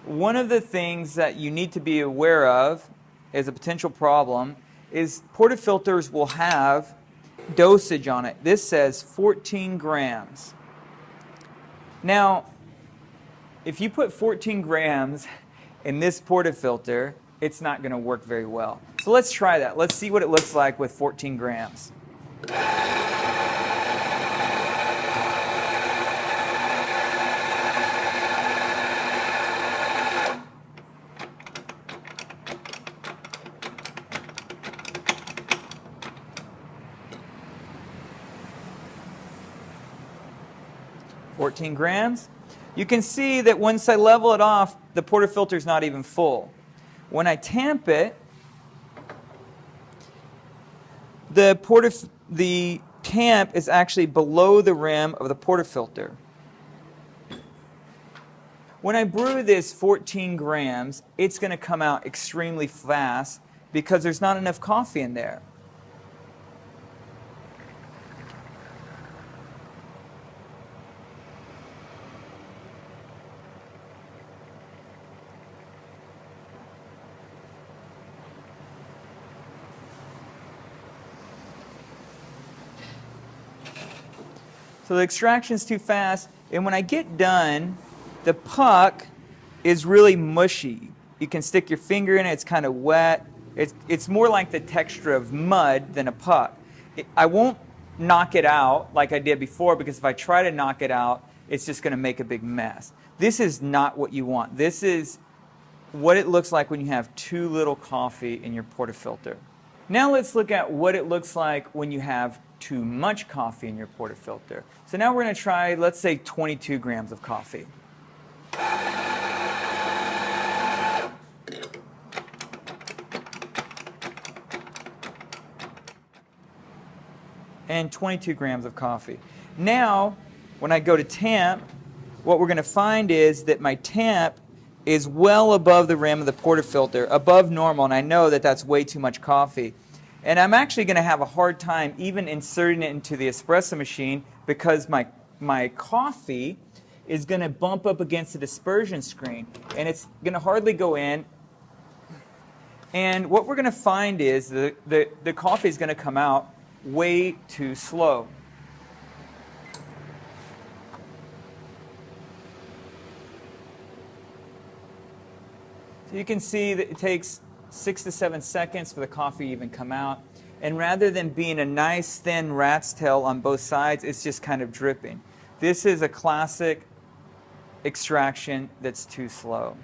One of the things that you need to be aware of as a potential problem is portafilters will have dosage on it. This says 14 grams. Now, if you put 14 grams in this portafilter, it's not going to work very well. So let's try that. Let's see what it looks like with 14 grams. $14 grams. You can see that once I level it off, the portafilter is not even full. When I tamp it, the tamp is actually below the rim of the portafilter. When I brew this 14 grams, it's going to come out extremely fast because there's not enough coffee in there. So the extraction is too fast, and when I get done, the puck is really mushy. You can stick your finger in it, it's kind of wet. It's more like the texture of mud than a puck. I won't knock it out like I did before, because if I try to knock it out, it's just going to make a big mess. This is not what you want. This is what it looks like when you have too little coffee in your portafilter. Now let's look at what it looks like when you have too much coffee in your portafilter. So now we're going to try, let's say, 22 grams of coffee. And 22 grams of coffee. Now, when I go to tamp, what we're going to find is that my tamp is well above the rim of the portafilter, above normal, and I know that that's way too much coffee. And I'm actually going to have a hard time even inserting it into the espresso machine because my coffee is going to bump up against the dispersion screen, and it's going to hardly go in. And what we're going to find is the coffee is going to come out way too slow. So you can see that it takes 6 to 7 seconds for the coffee to even come out. And rather than being a nice thin rat's tail on both sides, it's just kind of dripping. This is a classic extraction that's too slow.